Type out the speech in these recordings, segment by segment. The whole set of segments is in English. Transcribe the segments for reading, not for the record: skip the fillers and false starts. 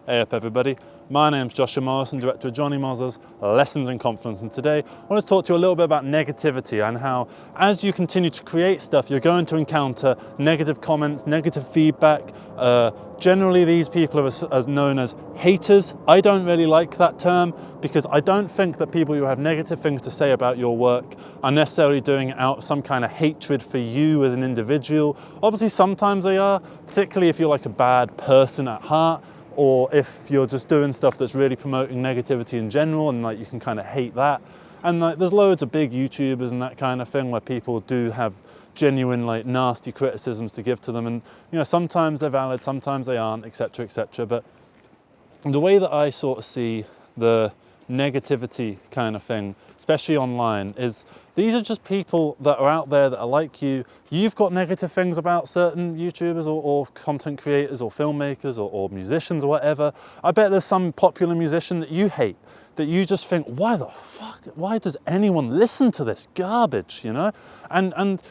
Hey up everybody, my name's Joshua Morrison, director of Johnny Moz's Lessons in Confidence, and today I want to talk to you a little bit about negativity and how as you continue to create stuff you're going to encounter negative comments, negative feedback. Generally these people are as known as haters. I don't really like that term because I don't think that people who have negative things to say about your work are necessarily doing it out of some kind of hatred for you as an individual. Obviously sometimes they are, particularly if you're like a bad person at heart, or if you're just doing stuff that's really promoting negativity in general and like you can kind of hate that. And like there's loads of big YouTubers and that kind of thing where people do have genuine like nasty criticisms to give to them, and you know sometimes they're valid, sometimes they aren't, etc, etc. But the way that I sort of see the negativity kind of thing, especially online, is these are just people that are out there that are like you. You've got negative things about certain YouTubers or content creators or filmmakers or musicians or whatever. I bet there's some popular musician that you hate, that you just think, why the fuck, why does anyone listen to this garbage, you know? And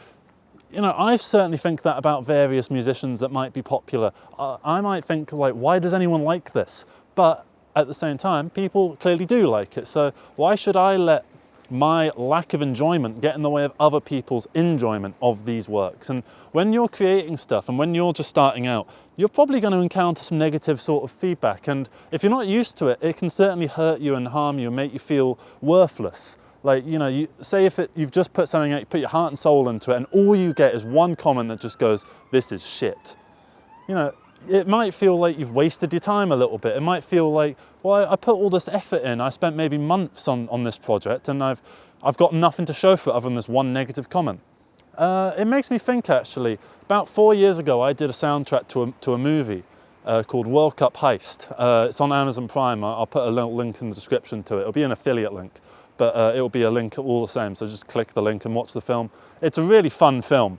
you know, I certainly think that about various musicians that might be popular. I might think like, why does anyone like this? But at the same time, people clearly do like it. So why should I let my lack of enjoyment get in the way of other people's enjoyment of these works? And when you're creating stuff and when you're just starting out, you're probably going to encounter some negative sort of feedback. And if you're not used to it, it can certainly hurt you and harm you and make you feel worthless. Like, you know, you've just put something out, you put your heart and soul into it, and all you get is one comment that just goes, this is shit. You know, it might feel like you've wasted your time a little bit. It might feel like, well, I put all this effort in. I spent maybe months on this project and I've got nothing to show for it other than this one negative comment. It makes me think actually, about 4 years ago, I did a soundtrack to a movie called World Cup Heist. It's on Amazon Prime. I'll put a little link in the description to it. It'll be an affiliate link, but it'll be a link all the same. So just click the link and watch the film. It's a really fun film.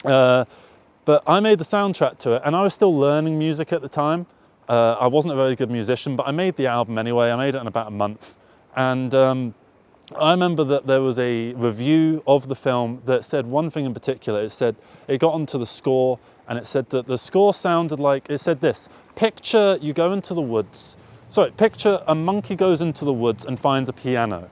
But I made the soundtrack to it and I was still learning music at the time. I wasn't a very good musician, but I made the album anyway. I made it in about a month. And I remember that there was a review of the film that said one thing in particular. It said, it got onto the score and it said that the score sounded like, it said this: picture you go into the woods. Sorry, picture a monkey goes into the woods and finds a piano.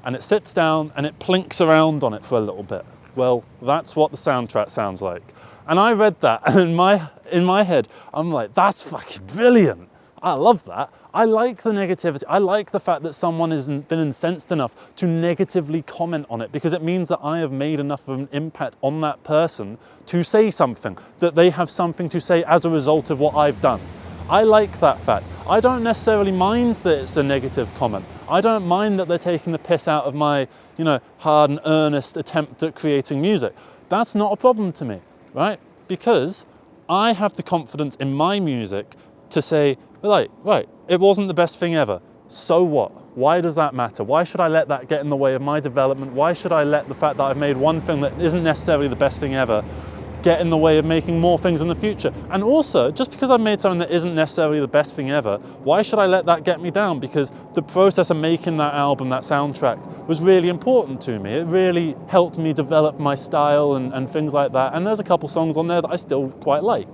And it sits down and it plinks around on it for a little bit. Well, that's what the soundtrack sounds like. And I read that and in my head, I'm like, that's fucking brilliant. I love that. I like the negativity. I like the fact that someone has been incensed enough to negatively comment on it, because it means that I have made enough of an impact on that person to say something, that they have something to say as a result of what I've done. I like that fact. I don't necessarily mind that it's a negative comment. I don't mind that they're taking the piss out of my, you know, hard and earnest attempt at creating music. That's not a problem to me, right? Because I have the confidence in my music to say, like, right, it wasn't the best thing ever. So what? Why does that matter? Why should I let that get in the way of my development? Why should I let the fact that I've made one thing that isn't necessarily the best thing ever get in the way of making more things in the future? And also, just because I've made something that isn't necessarily the best thing ever, why should I let that get me down? Because the process of making that album, that soundtrack, was really important to me. It really helped me develop my style and things like that. And there's a couple songs on there that I still quite like.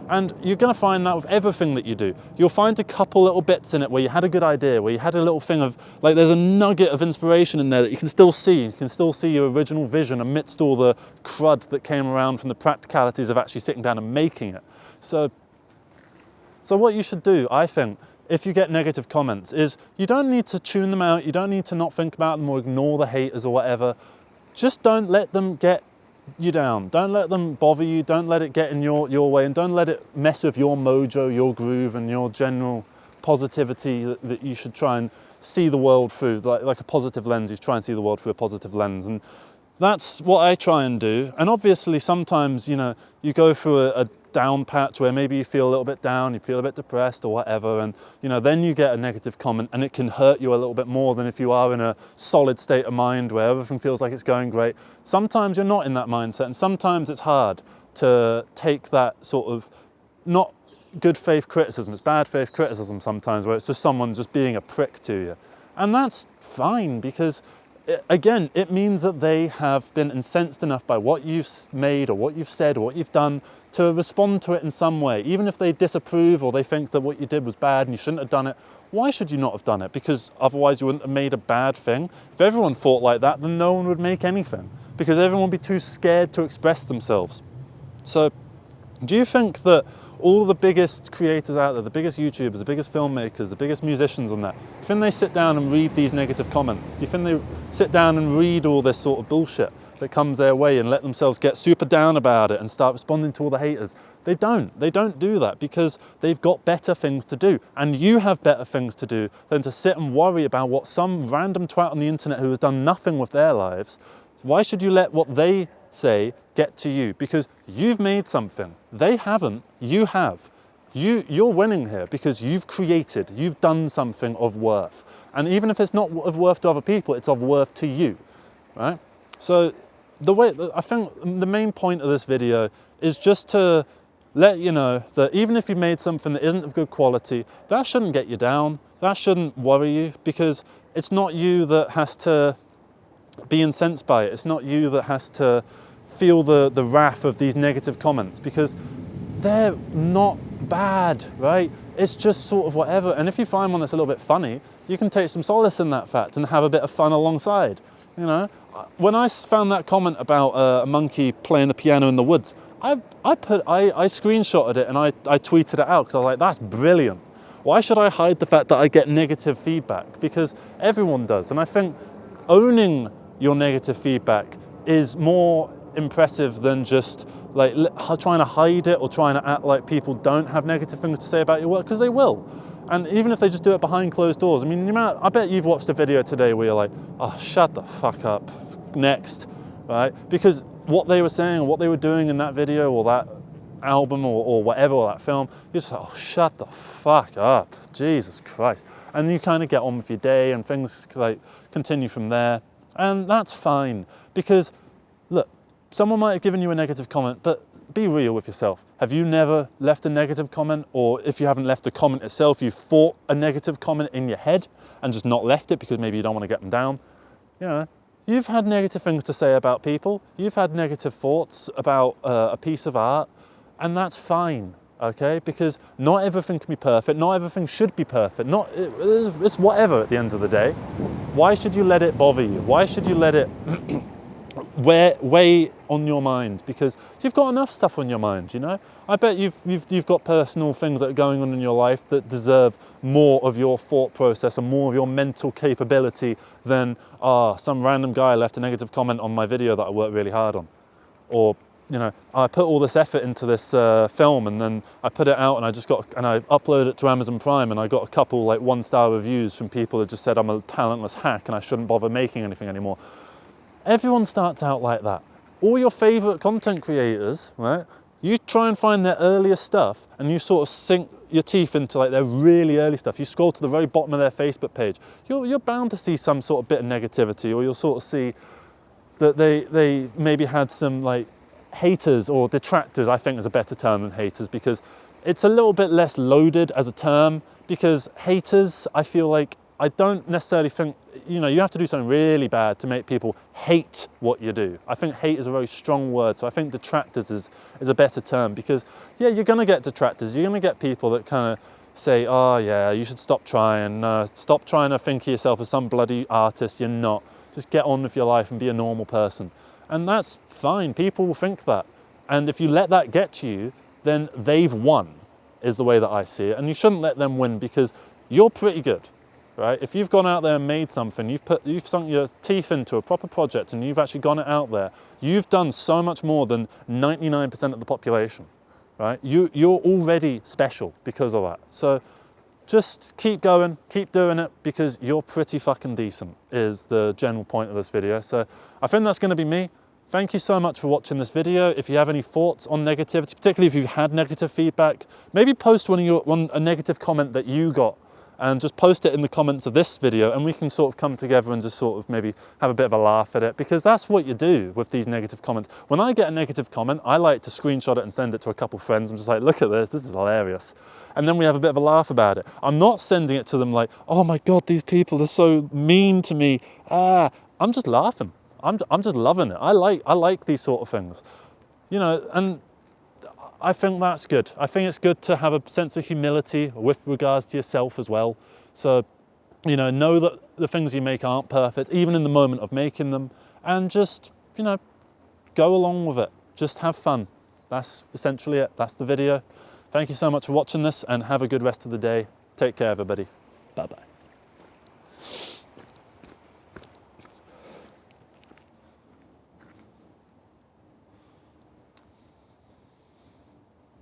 And you're going to find that with everything that you do. You'll find a couple little bits in it where you had a good idea, where you had a little thing of, like, there's a nugget of inspiration in there that you can still see. You can still see your original vision amidst all the crud that came around from the practicalities of actually sitting down and making it. So what you should do, I think, if you get negative comments, is you don't need to tune them out. You don't need to not think about them or ignore the haters or whatever. Just don't let them get you down. Don't let them bother you. Don't let it get in your way, and don't let it mess with your mojo, your groove, and your general positivity that you should try and see the world through, like a positive lens. You try and see the world through a positive lens, and that's what I try and do. And obviously sometimes, you know, you go through a down patch where maybe you feel a little bit down, you feel a bit depressed or whatever, and you know, then you get a negative comment and it can hurt you a little bit more than if you are in a solid state of mind where everything feels like it's going great. Sometimes you're not in that mindset, and sometimes it's hard to take that sort of not good faith criticism, it's bad faith criticism sometimes, where it's just someone just being a prick to you. And that's fine, because again, it means that they have been incensed enough by what you've made or what you've said or what you've done to respond to it in some way. Even if they disapprove or they think that what you did was bad and you shouldn't have done it, why should you not have done it? Because otherwise you wouldn't have made a bad thing. If everyone thought like that, then no one would make anything, because everyone would be too scared to express themselves. So do you think that all the biggest creators out there, the biggest YouTubers, the biggest filmmakers, the biggest musicians and that, do you think they sit down and read these negative comments? Do you think they sit down and read all this sort of bullshit that comes their way and let themselves get super down about it and start responding to all the haters? They don't do that, because they've got better things to do. And you have better things to do than to sit and worry about what some random twat on the internet who has done nothing with their lives. Why should you let what they say get to you? Because you've made something. They haven't, you have. You're winning here because you've created, you've done something of worth. And even if it's not of worth to other people, it's of worth to you, right? So I think the main point of this video is just to let you know that even if you made something that isn't of good quality, that shouldn't get you down. That shouldn't worry you, because it's not you that has to be incensed by it. It's not you that has to feel the wrath of these negative comments, because they're not bad, right? It's just sort of whatever. And if you find one that's a little bit funny, you can take some solace in that fact and have a bit of fun alongside. You know, when I found that comment about a monkey playing the piano in the woods, I screenshotted it and I tweeted it out, because I was like, that's brilliant. Why should I hide the fact that I get negative feedback? Because everyone does. And I think owning your negative feedback is more impressive than just like trying to hide it or trying to act like people don't have negative things to say about your work, because they will. And even if they just do it behind closed doors, I mean, I bet you've watched a video today where you're like, oh, shut the fuck up, next, right? Because what they were saying or what they were doing in that video or that album or whatever, or that film, you're just like, oh, shut the fuck up, Jesus Christ. And you kind of get on with your day and things like continue from there. And that's fine, because look, someone might have given you a negative comment, but be real with yourself. Have you never left a negative comment? Or if you haven't left the comment itself, you've thought a negative comment in your head and just not left it because maybe you don't want to get them down. You know, you've had negative things to say about people. You've had negative thoughts about a piece of art, and that's fine, okay? Because not everything can be perfect. Not everything should be perfect. It's whatever at the end of the day. Why should you let it bother you? Why should you let it weigh on your mind? Because you've got enough stuff on your mind, you know? I bet you've got personal things that are going on in your life that deserve more of your thought process and more of your mental capability than some random guy left a negative comment on my video that I worked really hard on. Or, you know, I put all this effort into this film, and then I put it out and I uploaded it to Amazon Prime, and I got a couple like 1-star reviews from people that just said I'm a talentless hack and I shouldn't bother making anything anymore. Everyone starts out like that. All your favorite content creators, right? You try and find their earlier stuff and you sort of sink your teeth into like their really early stuff. You scroll to the very bottom of their Facebook page. You're bound to see some sort of bit of negativity, or you'll sort of see that they maybe had some like haters or detractors, I think is a better term than haters, because it's a little bit less loaded as a term. Because haters, I feel like, I don't necessarily think, you know, you have to do something really bad to make people hate what you do. I think hate is a very strong word, so I think detractors is a better term, because yeah, you're gonna get detractors. You're gonna get people that kind of say, oh yeah, you should stop trying to think of yourself as some bloody artist. You're not. Just get on with your life and be a normal person. And that's fine, people will think that. And if you let that get to you, then they've won, is the way that I see it. And you shouldn't let them win, because you're pretty good. Right? If you've gone out there and made something, you've sunk your teeth into a proper project and you've actually gone out there, you've done so much more than 99% of the population, right? You're already special because of that. So just keep going, keep doing it, because you're pretty fucking decent, is the general point of this video. So I think that's going to be me. Thank you so much for watching this video. If you have any thoughts on negativity, particularly if you've had negative feedback, maybe post a negative comment that you got, and just post it in the comments of this video, and we can sort of come together and just sort of maybe have a bit of a laugh at it, because that's what you do with these negative comments. When I get a negative comment, I like to screenshot it and send it to a couple of friends. I'm just like, look at this is hilarious. And then we have a bit of a laugh about it. I'm not sending it to them like, oh my God, these people are so mean to me. I'm just laughing. I'm just loving it. I like these sort of things, you know, and I think that's good. I think it's good to have a sense of humility with regards to yourself as well. So, you know that the things you make aren't perfect, even in the moment of making them, and just, you know, go along with it. Just have fun. That's essentially it. That's the video. Thank you so much for watching this, and have a good rest of the day. Take care, everybody. Bye-bye.